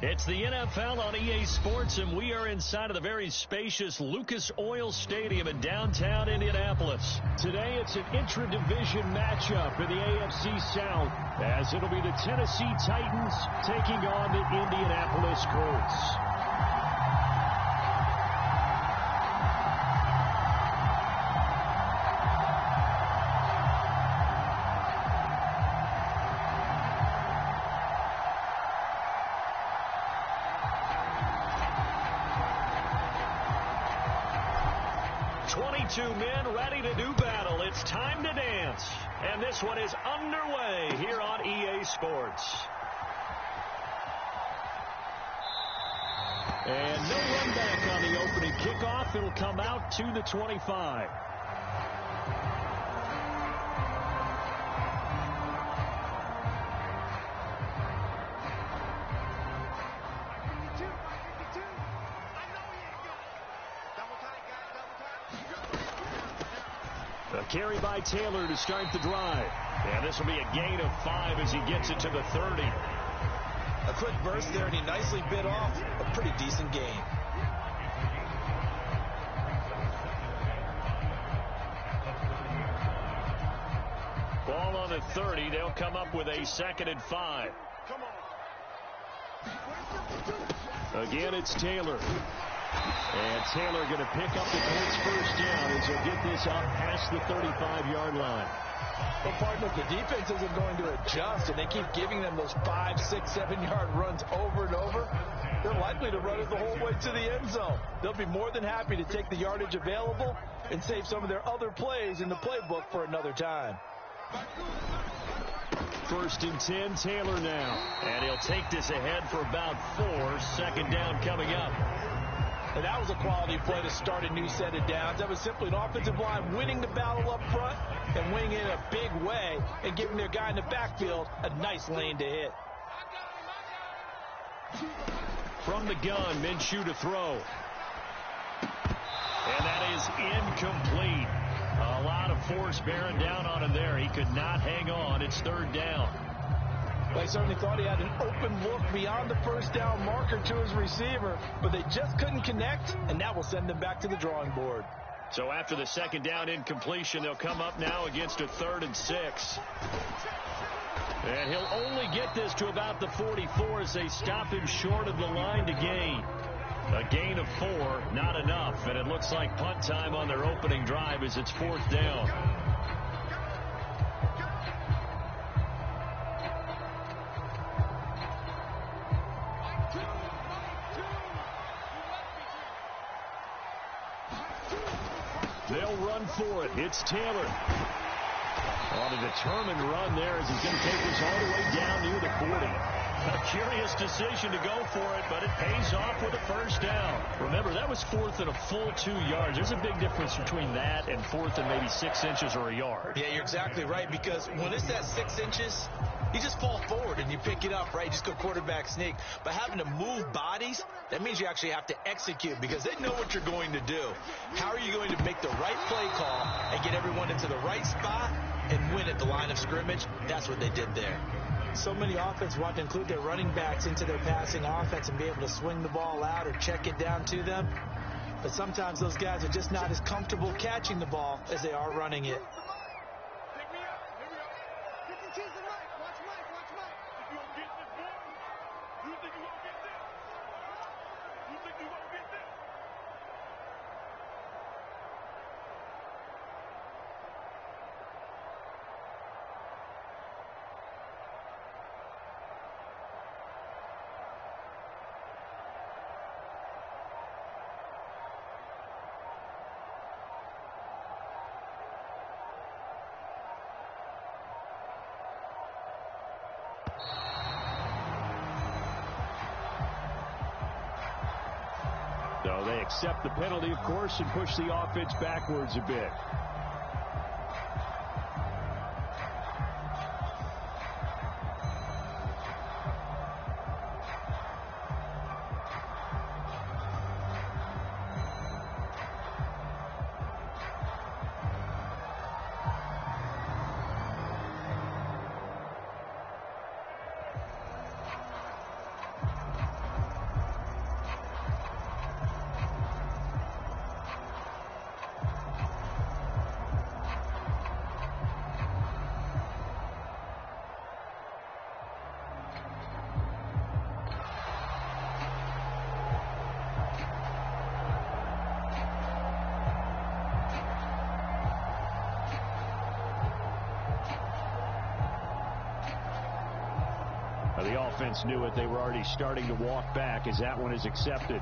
It's the NFL on EA Sports, and we are inside of the very spacious Lucas Oil Stadium in downtown Indianapolis. Today, it's an intra-division matchup in the AFC South, as it'll be the Tennessee Titans taking on the Indianapolis Colts. Two men ready to do battle. It's time to dance. And this one is underway here on EA Sports. And no run back on the opening kickoff. It'll come out to the 25. A carry by Taylor to start the drive. And this will be a gain of 5 as he gets it to the 30. A quick burst there, and he nicely bit off a pretty decent gain. Ball on the 30. They'll come up with a 2nd and 5. Again, it's Taylor. And Taylor going to pick up the Colts first down as he'll get this out past the 35-yard line. Well, partner, the defense isn't going to adjust, and they keep giving them those 5, 6, 7-yard runs over and over. They're likely to run it the whole way to the end zone. They'll be more than happy to take the yardage available and save some of their other plays in the playbook for another time. 1st and 10, Taylor now. And he'll take this ahead for about 4. 2nd down coming up. And that was a quality play to start a new set of downs. That was simply an offensive line winning the battle up front and winning it in a big way and giving their guy in the backfield a nice lane to hit. From the gun, Minshew to throw. And that is incomplete. A lot of force bearing down on him there. He could not hang on. It's 3rd down. They certainly thought he had an open look beyond the first down marker to his receiver, but they just couldn't connect, and that will send them back to the drawing board. So after the 2nd down incompletion, they'll come up now against a 3rd and 6. And he'll only get this to about the 44 as they stop him short of the line to gain. A gain of 4, not enough, and it looks like punt time on their opening drive as it's 4th down. They'll run for it. It's Taylor. On a determined run there as he's going to take this all the way down near the 40. A curious decision to go for it, but it pays off with a 1st down. Remember, that was 4th and a full 2 yards. There's a big difference between that and 4th and maybe 6 inches or a yard. Yeah, you're exactly right, because when it's that 6 inches, you just fall forward and you pick it up, right? You just go quarterback sneak. But having to move bodies, that means you actually have to execute because they know what you're going to do. How are you going to make the right play call and get everyone into the right spot and win at the line of scrimmage? That's what they did there. So many offenses want to include their running backs into their passing offense and be able to swing the ball out or check it down to them. But sometimes those guys are just not as comfortable catching the ball as they are running it. So they accept the penalty, of course, and push the offense backwards a bit. The offense knew it. They were already starting to walk back as that one is accepted.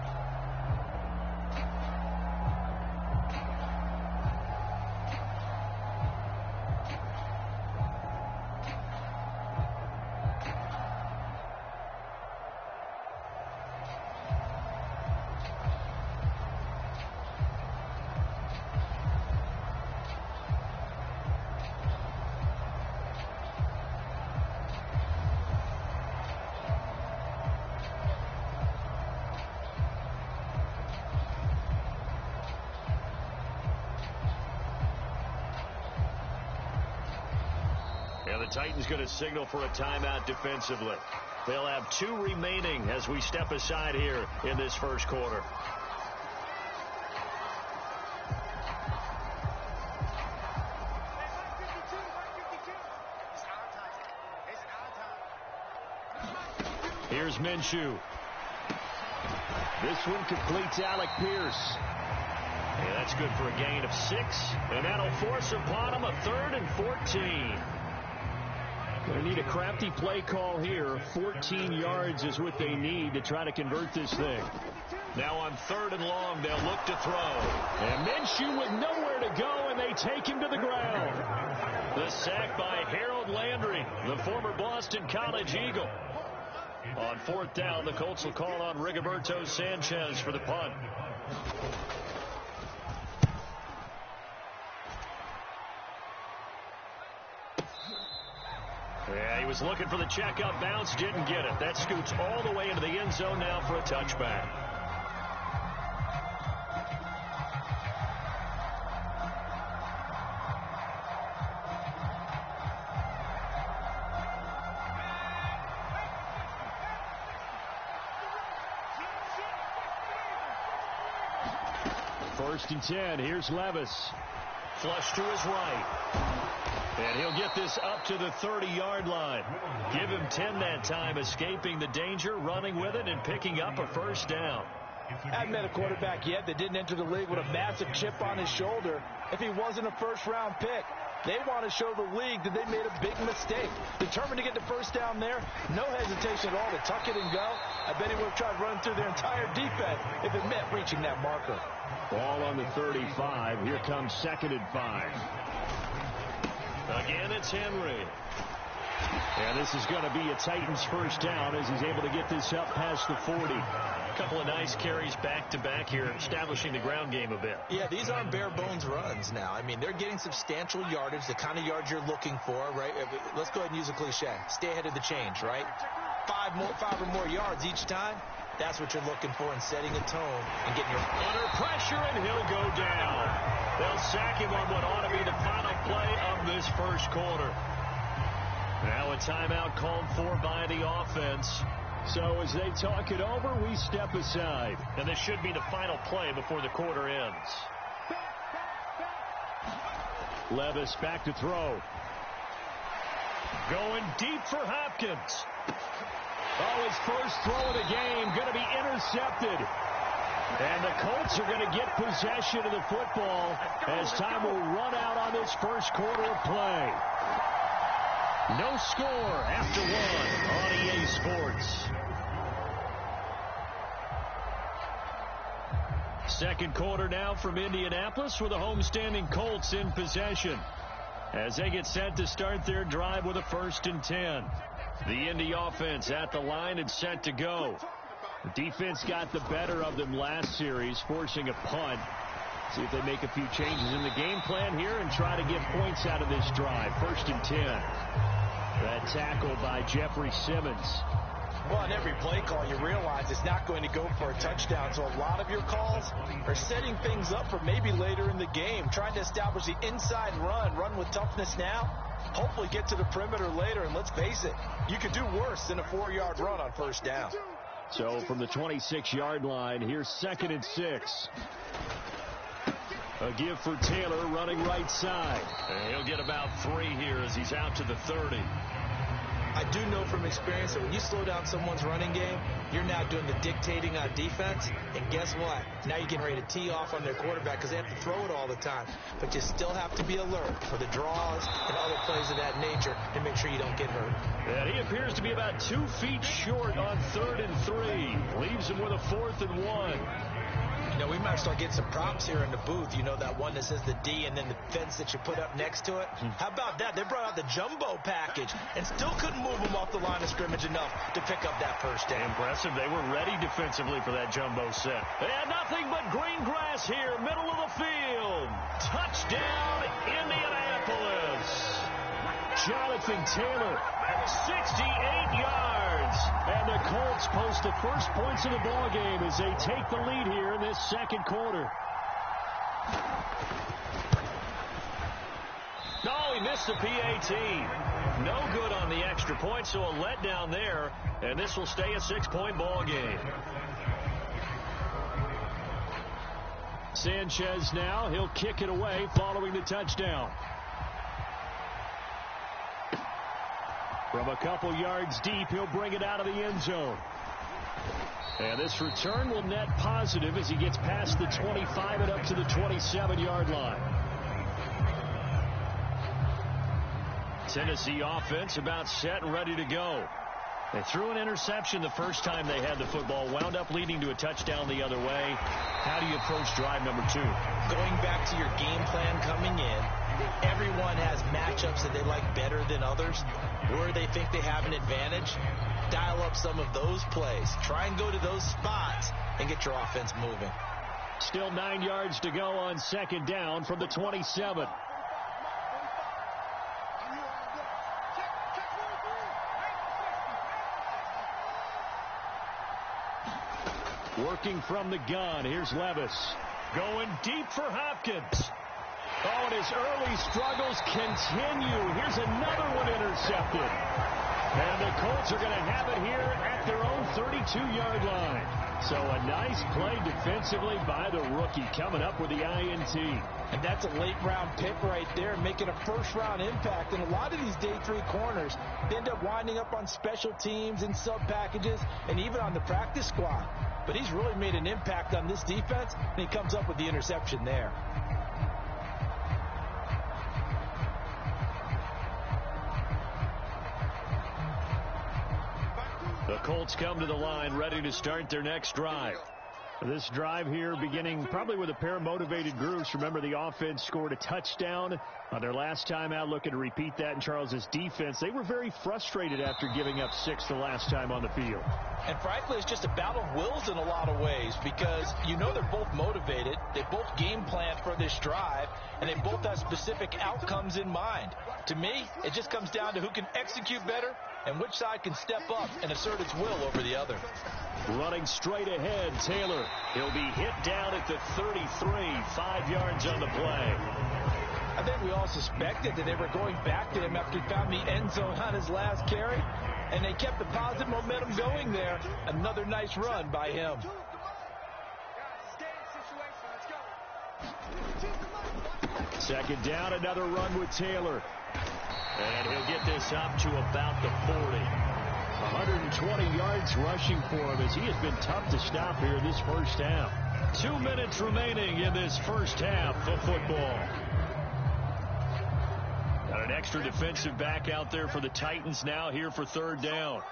The Titans going to signal for a timeout defensively. They'll have 2 remaining as we step aside here in this first quarter. Here's Minshew. This one completes Alec Pierce. Yeah, that's good for a gain of 6, and that'll force upon him a 3rd and 14. Going to need a crafty play call here. 14 yards is what they need to try to convert this thing. Now on 3rd and long, they'll look to throw. And Minshew with nowhere to go, and they take him to the ground. The sack by Harold Landry, the former Boston College Eagle. On 4th down, the Colts will call on Rigoberto Sanchez for the punt. Yeah, he was looking for the checkup bounce, didn't get it. That scoots all the way into the end zone now for a touchback. First and 10. Here's Levis. Flush to his right. And he'll get this up to the 30-yard line. Give him 10 that time, escaping the danger, running with it, and picking up a first down. I haven't met a quarterback yet that didn't enter the league with a massive chip on his shoulder if he wasn't a first-round pick. They want to show the league that they made a big mistake. Determined to get the first down there, no hesitation at all to tuck it and go. I bet he would have tried running through their entire defense if it meant reaching that marker. Ball on the 35. Here comes 2nd and 5. Again, it's Henry. And this is going to be a Titans first down as he's able to get this up past the 40. A couple of nice carries back-to-back here, establishing the ground game a bit. Yeah, these aren't bare-bones runs now. I mean, they're getting substantial yardage, the kind of yards you're looking for, right? Let's go ahead and use a cliche. Stay ahead of the change, right? 5 or more yards each time. That's what you're looking for in setting a tone and getting your... Under pressure, and he'll go down. They'll sack him on what ought to be the final play of this first quarter. Now a timeout called for by the offense. So as they talk it over, we step aside. And this should be the final play before the quarter ends. Levis back to throw. Going deep for Hopkins. Oh, his first throw of the game going to be intercepted. And the Colts are going to get possession of the football as time will run out on this first quarter of play. No score after 1 on EA Sports. Second quarter now from Indianapolis with the homestanding Colts in possession as they get set to start their drive with a 1st and 10. The Indy offense at the line and set to go. The defense got the better of them last series, forcing a punt. See if they make a few changes in the game plan here and try to get points out of this drive. 1st and 10. That tackle by Jeffrey Simmons. Well, on every play call, you realize it's not going to go for a touchdown. So a lot of your calls are setting things up for maybe later in the game, trying to establish the inside run with toughness now. Hopefully get to the perimeter later, and let's face it, you could do worse than a 4-yard run on 1st down. So from the 26-yard line, here's 2nd and 6. A give for Taylor running right side. And he'll get about 3 here as he's out to the 30. I do know from experience that when you slow down someone's running game, you're now doing the dictating on defense. And guess what? Now you're getting ready to tee off on their quarterback because they have to throw it all the time. But you still have to be alert for the draws and other plays of that nature to make sure you don't get hurt. And he appears to be about 2 feet short on 3rd and 3. Leaves him with a 4th and 1. You know, we might start getting some props here in the booth. You know, that one that says the D and then the fence that you put up next to it. How about that? They brought out the jumbo package and still couldn't move them off the line of scrimmage enough to pick up that first down. Impressive. They were ready defensively for that jumbo set. They had nothing but green grass here, middle of the field. Touchdown, Indianapolis. Jonathan Taylor, 68 yards. And the Colts post the first points of the ball game as they take the lead here in this second quarter. No, he missed the PAT. No good on the extra point, so a letdown there. And this will stay a 6-point ball game. Sanchez now, he'll kick it away following the touchdown. From a couple yards deep, he'll bring it out of the end zone. And this return will net positive as he gets past the 25 and up to the 27-yard line. Tennessee offense about set and ready to go. They threw an interception the first time they had the football, wound up leading to a touchdown the other way. How do you approach drive number 2? Going back to your game plan coming in, everyone has matchups that they like better than others, where they think they have an advantage. Dial up some of those plays. Try and go to those spots and get your offense moving. Still 9 yards to go on second down from the 27. Working from the gun. Here's Levis. Going deep for Hopkins. Oh, and his early struggles continue. Here's another one intercepted. And the Colts are going to have it here at their own 32-yard line. So a nice play defensively by the rookie coming up with the INT. And that's a late-round pick right there, making a first-round impact. And a lot of these day 3 corners end up winding up on special teams and sub-packages and even on the practice squad. But he's really made an impact on this defense, and he comes up with the interception there. The Colts come to the line ready to start their next drive. This drive here beginning probably with a pair of motivated groups. Remember, the offense scored a touchdown on their last time out, looking to repeat that in Charles's defense. They were very frustrated after giving up 6 the last time on the field. And frankly, it's just a battle of wills in a lot of ways because you know they're both motivated. They both game plan for this drive, and they both have specific outcomes in mind. To me, it just comes down to who can execute better and which side can step up and assert its will over the other. Running straight ahead, Taylor. He'll be hit down at the 33, 5 yards on the play. I think we all suspected that they were going back to him after he found the end zone on his last carry, and they kept the positive momentum going there. Another nice run by him. Second down, another run with Taylor. And he'll get this up to about the 40. 120 yards rushing for him as he has been tough to stop here in this first half. 2 minutes remaining in this first half of football. Got an extra defensive back out there for the Titans now here for third down.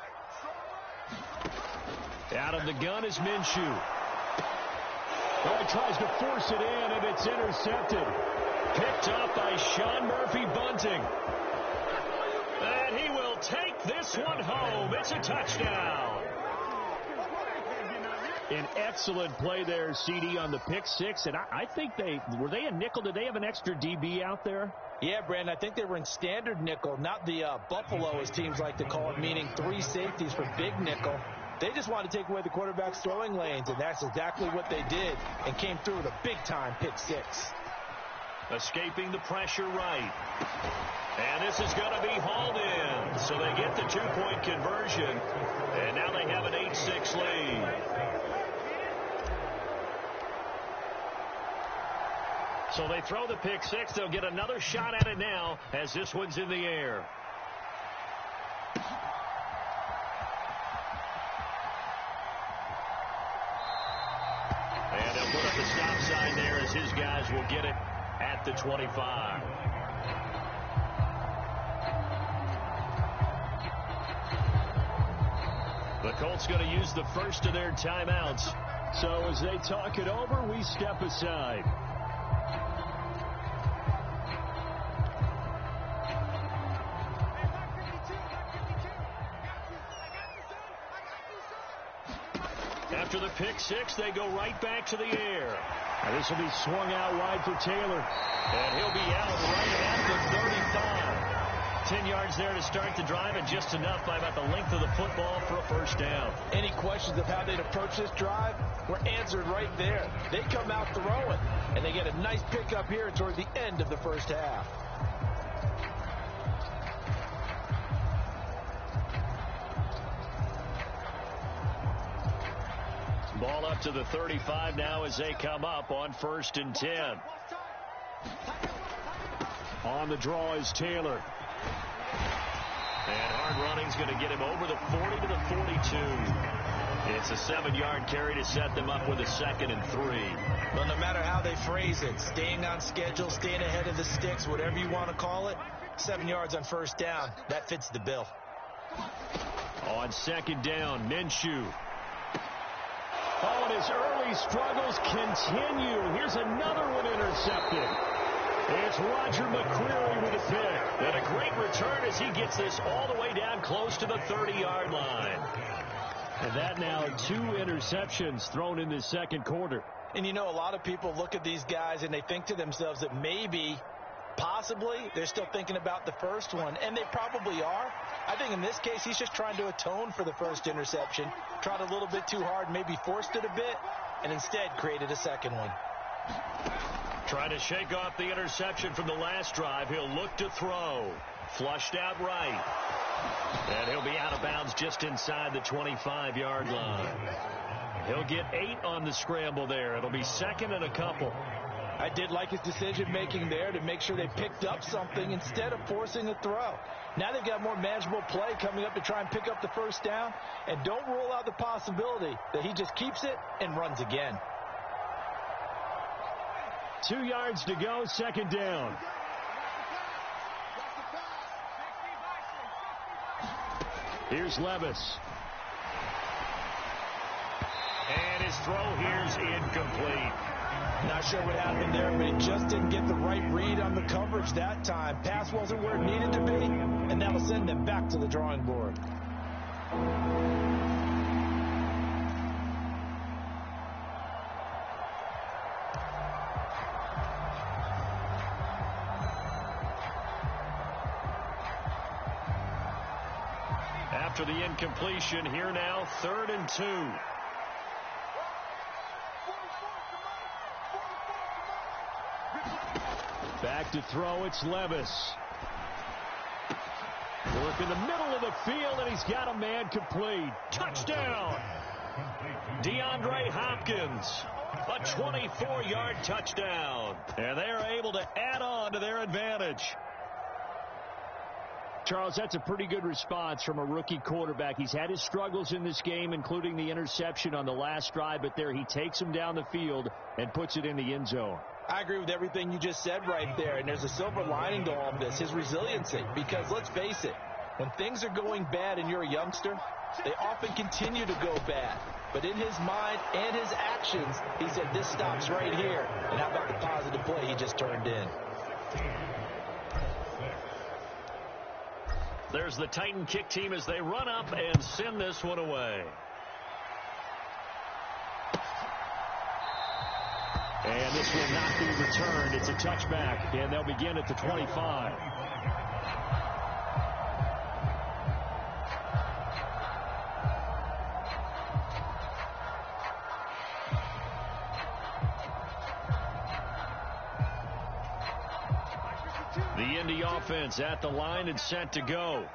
Out of the gun is Minshew. Oh, he tries to force it in, and it's intercepted. Picked up by Sean Murphy-Bunting. And he will take this one home. It's a touchdown. An excellent play there, CD, on the pick six. And I think were they a nickel? Did they have an extra DB out there? Yeah, Brandon, I think they were in standard nickel, not the Buffalo, as teams like to call it, meaning 3 safeties for big nickel. They just wanted to take away the quarterback's throwing lanes, and that's exactly what they did and came through with a big-time pick six. Escaping the pressure right. And this is going to be hauled in. So they get the 2-point conversion. And now they have an 8-6 lead. So they throw the pick six. They'll get another shot at it now as this one's in the air. the stop sign there as his guys will get it at the 25. The Colts going to use the first of their timeouts. So as they talk it over, we step aside. After the pick six, they go right back to the air. And this will be swung out wide for Taylor. And he'll be out right at the 35. 10 yards there to start the drive, and just enough by about the length of the football for a first down. Any questions of how they'd approach this drive were answered right there. They come out throwing, and they get a nice pickup here toward the end of the first half. Ball up to the 35 now as they come up on 1st and 10. On the draw is Taylor. And hard running's going to get him over the 40 to the 42. It's a 7-yard carry to set them up with a 2nd and 3. Well, no matter how they phrase it, staying on schedule, staying ahead of the sticks, whatever you want to call it, 7 yards on first down, that fits the bill. On 2nd down, Minshew. Oh, and his early struggles continue. Here's another one intercepted. It's Roger McCreary with a pick. And a great return as he gets this all the way down close to the 30-yard line. And that now 2 interceptions thrown in the second quarter. And you know, a lot of people look at these guys and they think to themselves that maybe, possibly, they're still thinking about the first one. And they probably are. I think in this case, he's just trying to atone for the first interception. Tried a little bit too hard, maybe forced it a bit, and instead created a second one. Trying to shake off the interception from the last drive. He'll look to throw. Flushed out right. And he'll be out of bounds just inside the 25-yard line. He'll get 8 on the scramble there. It'll be 2nd and a couple. I did like his decision-making there to make sure they picked up something instead of forcing a throw. Now they've got more manageable play coming up to try and pick up the first down. And don't rule out the possibility that he just keeps it and runs again. 2 yards to go, 2nd down. Here's Levis. And his throw here's incomplete. Not sure what happened there, but he just didn't get the right read on the coverage that time. Pass wasn't where it needed to be, and that'll send them back to the drawing board. After the incompletion, here now, 3rd and 2. Back to throw, it's Levis. Work in the middle of the field, and he's got a man complete. Touchdown! DeAndre Hopkins, a 24-yard touchdown. And they're able to add on to their advantage. Charles, that's a pretty good response from a rookie quarterback. He's had his struggles in this game, including the interception on the last drive, but there he takes him down the field and puts it in the end zone. I agree with everything you just said right there, and there's a silver lining to all of this, his resiliency. Because let's face it, when things are going bad and you're a youngster, they often continue to go bad. But in his mind and his actions, he said, this stops right here. And how about the positive play he just turned in? There's the Titan kick team as they run up and send this one away. And this will not be returned. It's a touchback, and they'll begin at the 25. The Indy offense at the line and set to go.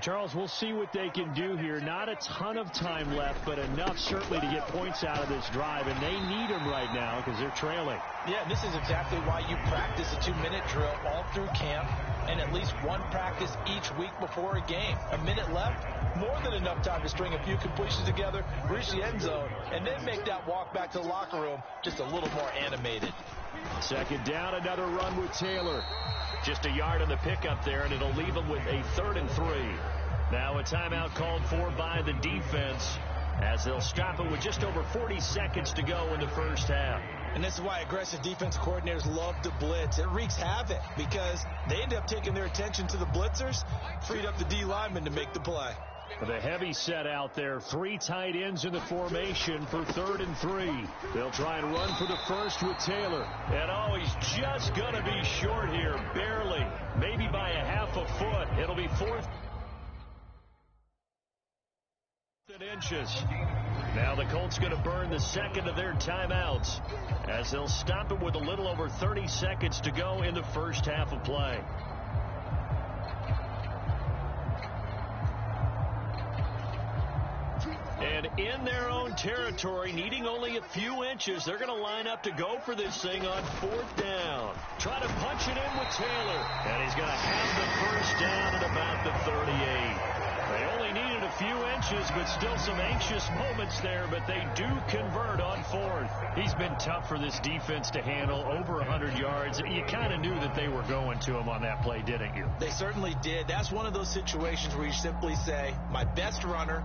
Charles, we'll see what they can do here. Not a ton of time left, but enough certainly to get points out of this drive, and they need them right now because they're trailing. Yeah, this is exactly why you practice a 2-minute drill all through camp and at least one practice each week before a game. A minute left, more than enough time to string a few completions together, reach the end zone, and then make that walk back to the locker room just a little more animated. Second down, another run with Taylor. Just a yard on the pickup there, and it'll leave them with a 3rd and 3. Now a timeout called for by the defense as they'll stop it with just over 40 seconds to go in the first half. And this is why aggressive defense coordinators love to blitz. It wreaks havoc because they end up taking their attention to the blitzers, freed up the D lineman to make the play. With a heavy set out there, 3 tight ends in the formation for 3rd and 3. They'll try and run for the first with Taylor. And oh, he's just going to be short here, barely, maybe by a half a foot. It'll be 4th inches. Now the Colts going to burn the second of their timeouts as they'll stop it with a little over 30 seconds to go in the first half of play. And in their own territory, needing only a few inches, they're going to line up to go for this thing on 4th down. Try to punch it in with Taylor. And he's going to have the first down at about the 38. They only needed a few inches, but still some anxious moments there, but they do convert on 4th. He's been tough for this defense to handle, over 100 yards. You kind of knew that they were going to him on that play, didn't you? They certainly did. That's one of those situations where you simply say, my best runner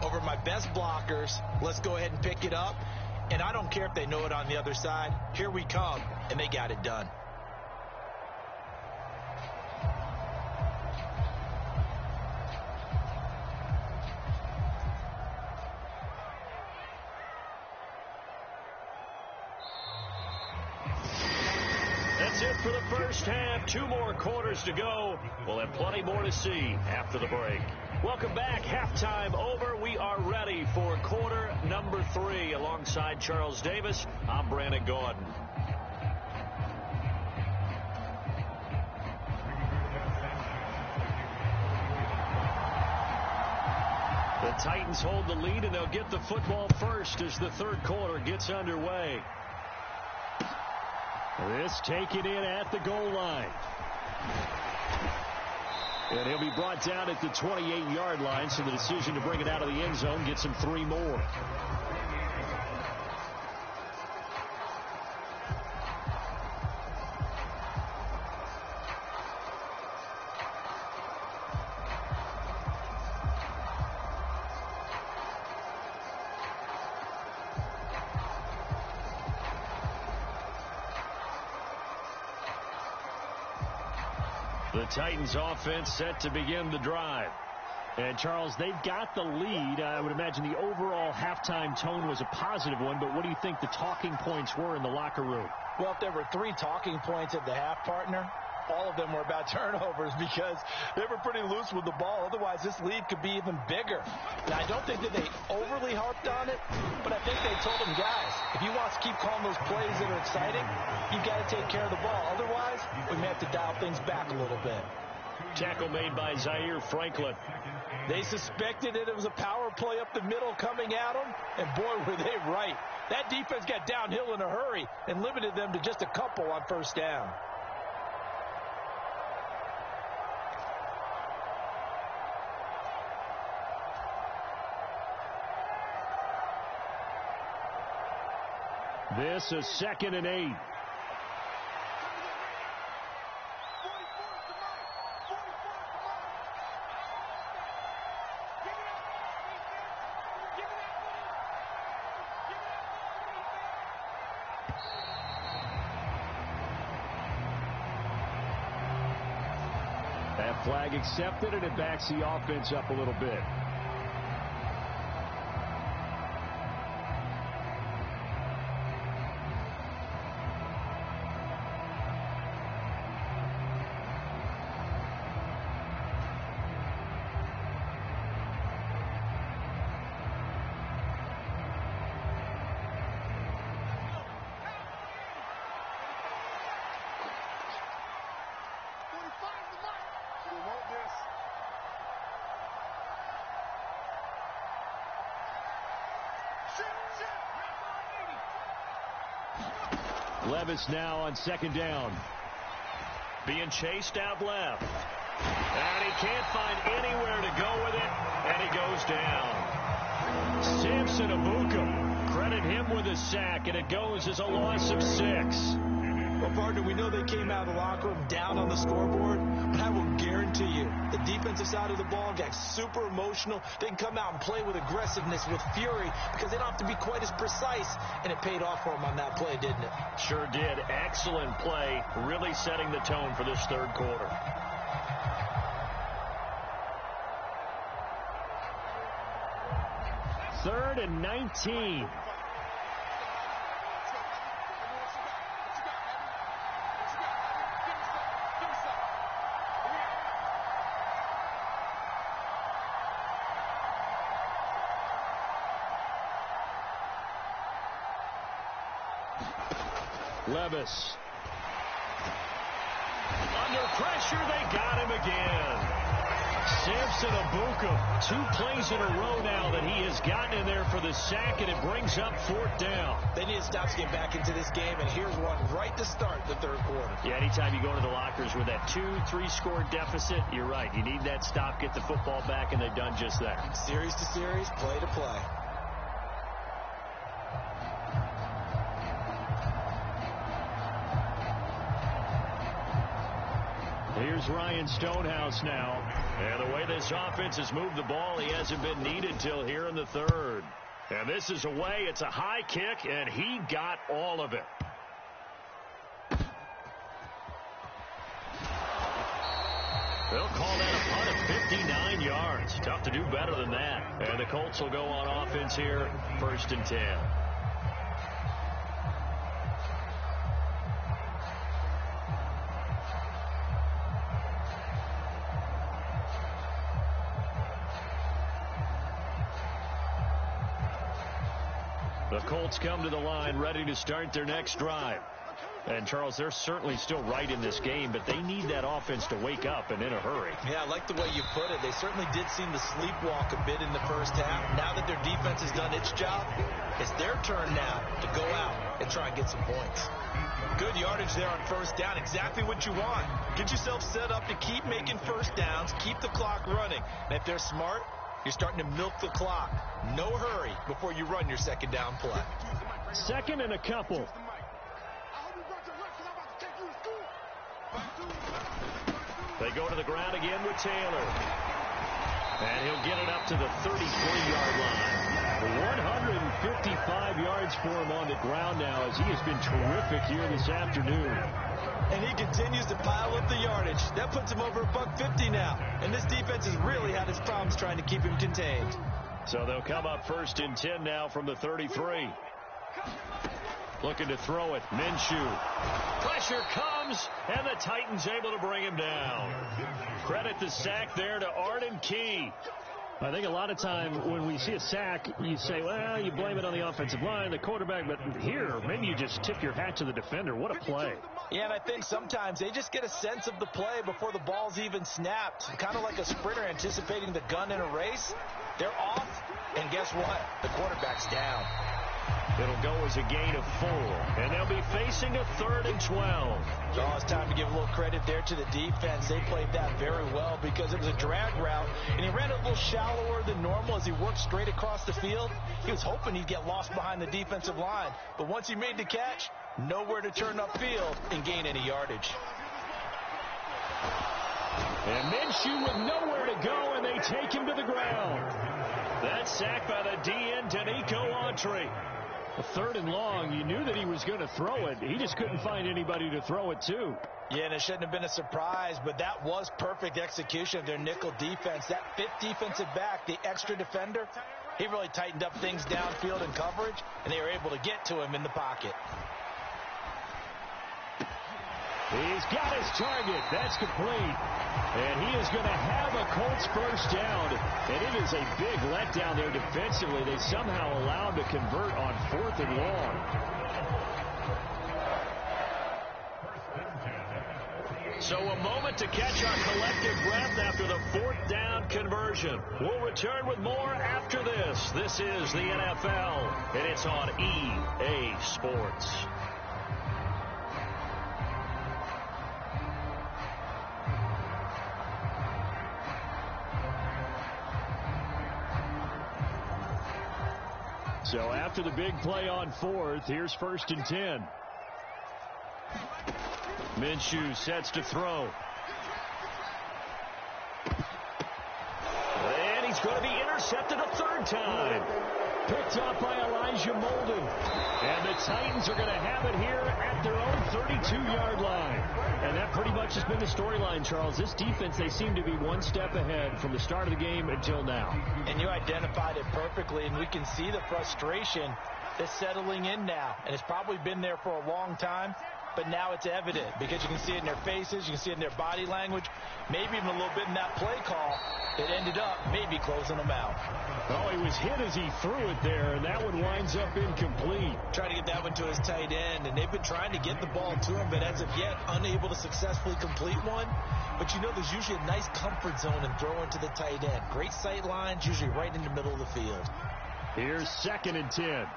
over my best blockers, let's go ahead and pick it up. And I don't care if they know it on the other side. Here we come, and they got it done. That's it for the first half. 2 more quarters to go. We'll have plenty more to see after the break. Welcome back. Halftime over. We are ready for quarter number 3. Alongside Charles Davis, I'm Brandon Gordon. The Titans hold the lead, and they'll get the football first as the third quarter gets underway. This taken in at the goal line. And he'll be brought down at the 28-yard line, so the decision to bring it out of the end zone gets him 3 more. The Titans offense set to begin the drive. And, Charles, they've got the lead. I would imagine the overall halftime tone was a positive one, but what do you think the talking points were in the locker room? Well, if there were 3 talking points at the half, partner, all of them were about turnovers because they were pretty loose with the ball. Otherwise, this lead could be even bigger. Now, I don't think that they overly harped on it, but I think they told them, guys, if you want to keep calling those plays that are exciting, you've got to take care of the ball. Otherwise, we may have to dial things back a little bit. Tackle made by Zaire Franklin. They suspected that it was a power play up the middle coming at them, and boy, were they right. That defense got downhill in a hurry and limited them to just a couple on first down. This is 2nd and 8. That flag accepted, and it backs the offense up a little bit. Levis now on second down. Being chased out left. And he can't find anywhere to go with it. And he goes down. Samson Abuka. Credit him with a sack. And it goes as a loss of 6. Well, partner, we know they came out of the locker room down on the scoreboard, but I will guarantee you the defensive side of the ball got super emotional. They can come out and play with aggressiveness, with fury, because they don't have to be quite as precise, and it paid off for them on that play, didn't it? Sure did. Excellent play, really setting the tone for this third quarter. Third and 19. Levis. Under pressure, they got him again. Samson Abuka, 2 plays in a row now that he has gotten in there for the sack, and it brings up 4th down. They need to stop to get back into this game, and here's one right to start the third quarter. Yeah, anytime you go to the lockers with that 2-3 score deficit, you're right. You need that stop, get the football back, and they've done just that. Series to series, play to play. Here's Ryan Stonehouse now. And the way this offense has moved the ball, he hasn't been needed till here in the third. And this is away. It's a high kick, and he got all of it. They'll call that a punt of 59 yards. Tough to do better than that. And the Colts will go on offense here, 1st and 10. The Colts come to the line ready to start their next drive. And, Charles, they're certainly still right in this game, but they need that offense to wake up and in a hurry. Yeah, I like the way you put it. They certainly did seem to sleepwalk a bit in the first half. Now that their defense has done its job, it's their turn now to go out and try and get some points. Good yardage there on 1st down. Exactly what you want. Get yourself set up to keep making 1st downs, keep the clock running. And if they're smart, you're starting to milk the clock. No hurry before you run your 2nd down play. 2nd and a couple. They go to the ground again with Taylor. And he'll get it up to the 33-yard line. 155 yards for him on the ground now as he has been terrific here this afternoon. And he continues to pile up the yardage. That puts him over $150 now. And this defense has really had its problems trying to keep him contained. So they'll come up 1st and 10 now from the 33. Looking to throw it. Minshew. Pressure comes, and the Titans able to bring him down. Credit the sack there to Arden Key. I think a lot of time when we see a sack, you say, well, you blame it on the offensive line, the quarterback, but here, maybe you just tip your hat to the defender. What a play. Yeah, and I think sometimes they just get a sense of the play before the ball's even snapped. Kind of like a sprinter anticipating the gun in a race. They're off, and guess what? The quarterback's down. It'll go as a gain of 4, and they'll be facing a 3rd and 12. Oh, it's time to give a little credit there to the defense. They played that very well because it was a drag route, and he ran it a little shallower than normal as he worked straight across the field. He was hoping he'd get lost behind the defensive line, but once he made the catch, nowhere to turn upfield and gain any yardage. And Minshew with nowhere to go, and they take him to the ground. That sack by the DN, Danico Autry. A 3rd and long, you knew that he was going to throw it. He just couldn't find anybody to throw it to. Yeah, and it shouldn't have been a surprise, but that was perfect execution of their nickel defense. That 5th defensive back, the extra defender, he really tightened up things downfield in coverage, and they were able to get to him in the pocket. He's got his target. That's complete. And he is going to have a Colts 1st down. And it is a big letdown there defensively. They somehow allowed to convert on 4th and long. So a moment to catch our collective breath after the fourth down conversion. We'll return with more after this. This is the NFL, and it's on EA Sports. So after the big play on fourth, here's 1st and 10. Minshew sets to throw. And he's going to be intercepted a third time. Picked off by Elijah Molden. And the Titans are going to have it here at their own 32-yard line. And that pretty much has been the storyline, Charles. This defense, they seem to be one step ahead from the start of the game until now. And you identified it perfectly, and we can see the frustration that's settling in now. And it's probably been there for a long time, but now it's evident because you can see it in their faces, you can see it in their body language, maybe even a little bit in that play call that ended up maybe closing them out. Oh, he was hit as he threw it there, and that one winds up incomplete. Trying to get that one to his tight end, and they've been trying to get the ball to him, but as of yet, unable to successfully complete one. But you know there's usually a nice comfort zone in throwing to the tight end. Great sight lines, usually right in the middle of the field. Here's 2nd and 10.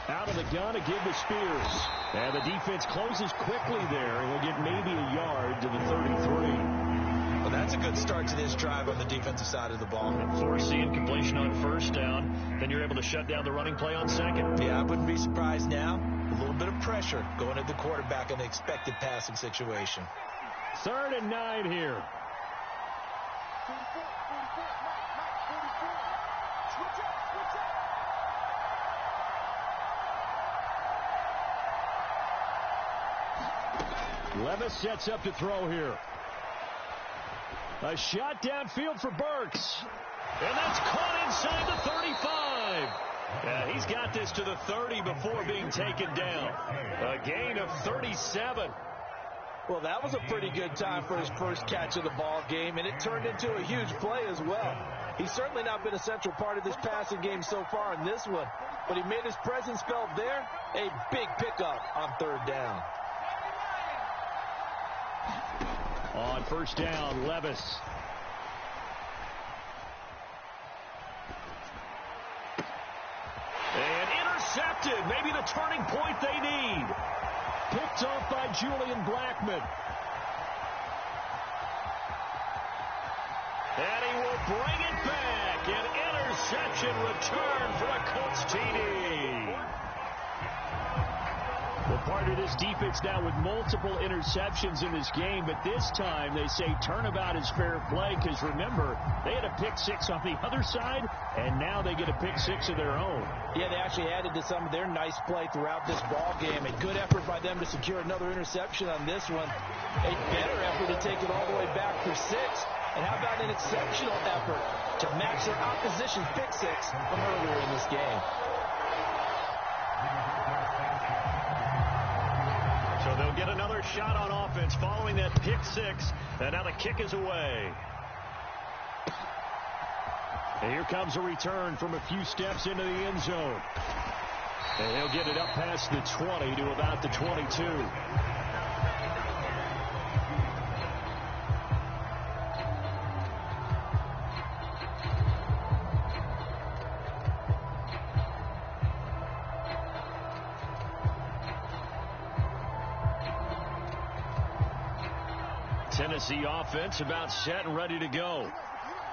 Out of the gun to give to Spears. And the defense closes quickly there, and he'll get maybe a yard to the 33. Well, that's a good start to this drive on the defensive side of the ball. Force the incompletion on 1st down. Then you're able to shut down the running play on 2nd. Yeah, I wouldn't be surprised now. A little bit of pressure going at the quarterback in the expected passing situation. 3rd and 9 here. Levis sets up to throw here. A shot downfield for Burks. And that's caught inside the 35. Yeah, he's got this to the 30 before being taken down. A gain of 37. Well, that was a pretty good time for his first catch of the ball game, and it turned into a huge play as well. He's certainly not been a central part of this passing game so far in this one, but he made his presence felt there. A big pickup on 3rd down. On 1st down, Levis. And intercepted. Maybe the turning point they need. Picked off by Julian Blackmon. And he will bring it back. An interception return for a Colts TD. Well, part of this defense now with multiple interceptions in this game, but this time they say turnabout is fair play because, remember, they had a pick-6 on the other side, and now they get a pick-6 of their own. Yeah, they actually added to some of their nice play throughout this ball game. A good effort by them to secure another interception on this one. A better effort to take it all the way back for 6. And how about an exceptional effort to match their opposition's pick-6 from earlier in this game. So they'll get another shot on offense following that pick-6, and now the kick is away. And here comes a return from a few steps into the end zone. And he'll get it up past the 20 to about the 22. Tennessee offense about set and ready to go.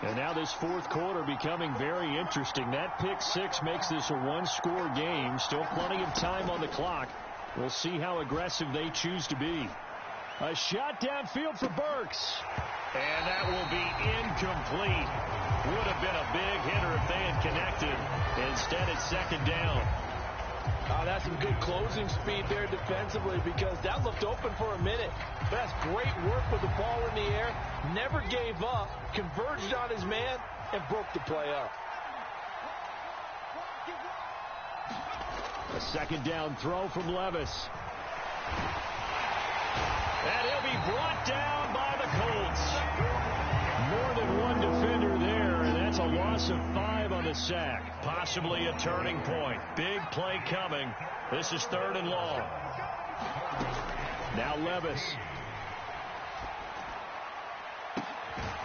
And now this 4th quarter becoming very interesting. That pick-6 makes this a one-score game. Still plenty of time on the clock. We'll see how aggressive they choose to be. A shot downfield for Burks. And that will be incomplete. Would have been a big hitter if they had connected. Instead, it's 2nd down. That's some good closing speed there defensively because that looked open for a minute. But that's great work with the ball in the air. Never gave up, converged on his man, and broke the play up. A 2nd down throw from Levis. And he'll be brought down by the Colts. More than one defender there, and that's a loss of 5 on the sack. Possibly a turning point. Big play coming. This is 3rd and long. Now Levis.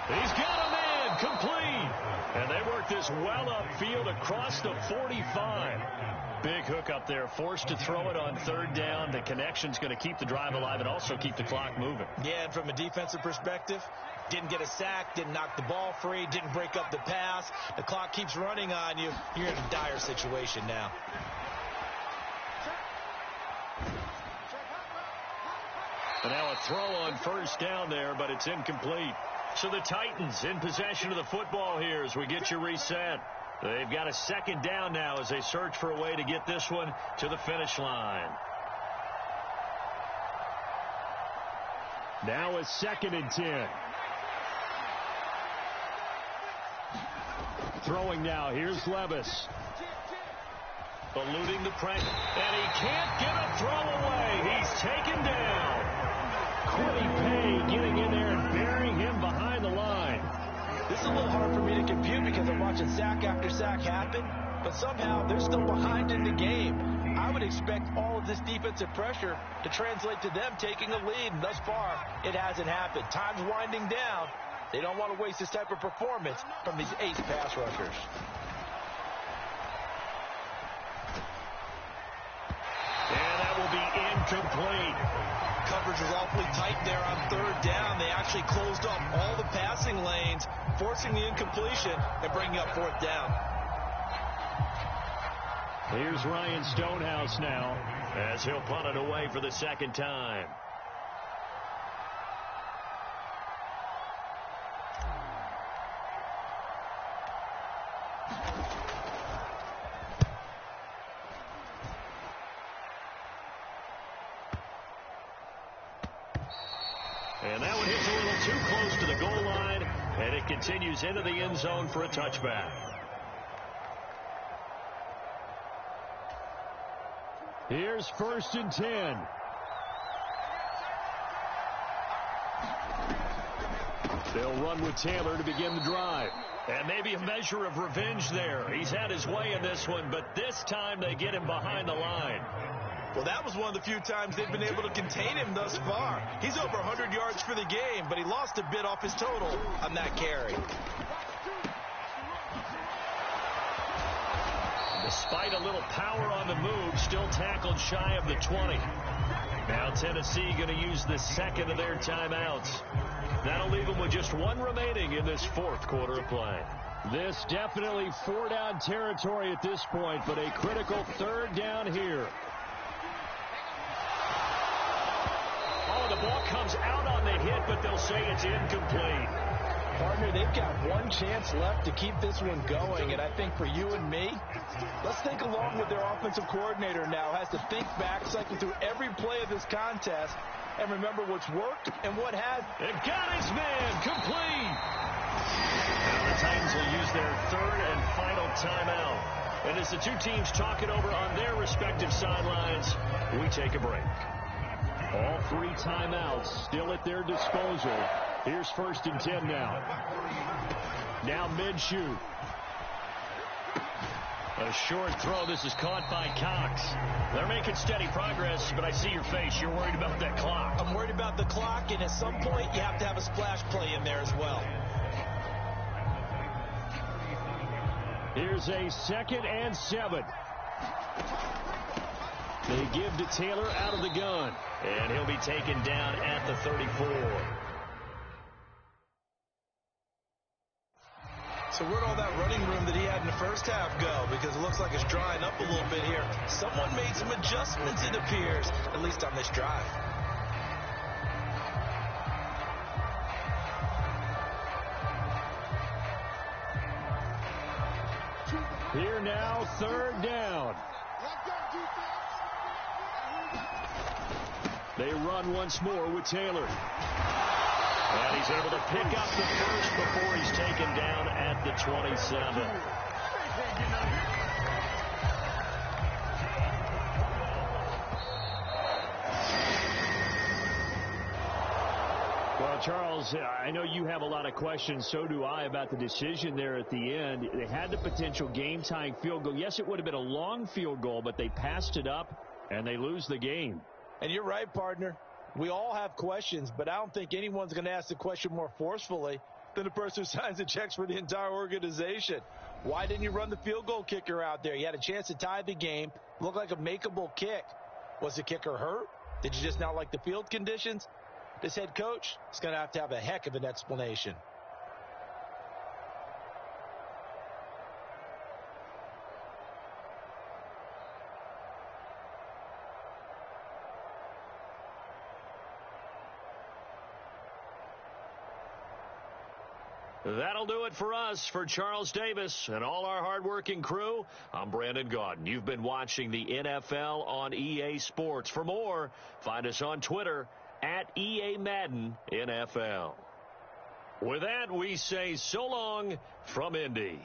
He's got a man. Complete. And they work this well upfield across the 45. Big hook up there. Forced to throw it on 3rd down. The connection's going to keep the drive alive and also keep the clock moving. Yeah, and from a defensive perspective, didn't get a sack, didn't knock the ball free, didn't break up the pass. The clock keeps running on you. You're in a dire situation now. And now a throw on 1st down there, but it's incomplete. So the Titans in possession of the football here as we get you reset. They've got a 2nd down now as they search for a way to get this one to the finish line. Now a 2nd and 10. Throwing now. Here's Levis. Eluding the pressure. And he can't get a throw away. He's taken down. Quiddy Pay getting in there and burying him behind the line. This is a little hard for me to compute because I'm watching sack after sack happen, but somehow they're still behind in the game. I would expect all of this defensive pressure to translate to them taking a lead, and thus far, it hasn't happened. Time's winding down. They don't want to waste this type of performance from these ace pass rushers. And that will be incomplete. Coverage was awfully tight there on 3rd down. They actually closed up all the passing lanes, forcing the incompletion and bringing up 4th down. Here's Ryan Stonehouse now as he'll punt it away for the 2nd time. And that one hits a little too close to the goal line, and it continues into the end zone for a touchback. Here's 1st and 10. They'll run with Taylor to begin the drive. And maybe a measure of revenge there. He's had his way in this one, but this time they get him behind the line. Well, that was one of the few times they've been able to contain him thus far. He's over 100 yards for the game, but he lost a bit off his total on that carry. Despite a little power on the move, still tackled shy of the 20. Now Tennessee going to use the 2nd of their timeouts. That'll leave them with just 1 remaining in this 4th quarter of play. This definitely 4-down territory at this point, but a critical 3rd down here. Oh, the ball comes out on the hit, but they'll say it's incomplete. Partner, they've got 1 chance left to keep this one going, and I think for you and me, let's think along with their offensive coordinator now. Has to think back, cycle through every play of this contest, and remember what's worked and what has. They've got his man, complete. Now the Titans will use their 3rd and final timeout. And as the two teams talk it over on their respective sidelines, we take a break. All 3 timeouts still at their disposal. Here's 1st and 10 now. Now Minshew. A short throw. This is caught by Cox. They're making steady progress, but I see your face. You're worried about that clock. I'm worried about the clock, and at some point you have to have a splash play in there as well. Here's a 2nd and 7. They give to Taylor out of the gun, and he'll be taken down at the 34. So where'd all that running room that he had in the first half go? Because it looks like it's drying up a little bit here. Someone made some adjustments, it appears, at least on this drive. Here now, 3rd down. They run once more with Taylor. And he's able to pick up the first before he's taken down at the 27. Well, Charles, I know you have a lot of questions. So do I about the decision there at the end. They had the potential game-tying field goal. Yes, it would have been a long field goal, but they passed it up, and they lose the game. And you're right, partner. We all have questions, but I don't think anyone's going to ask the question more forcefully than the person who signs the checks for the entire organization. Why didn't you run the field goal kicker out there? You had a chance to tie the game. Looked like a makeable kick. Was the kicker hurt? Did you just not like the field conditions? This head coach is going to have a heck of an explanation. That'll do it for us. For Charles Davis and all our hardworking crew, I'm Brandon Gaudin. You've been watching the NFL on EA Sports. For more, find us on Twitter at EA Madden NFL. With that, we say so long from Indy.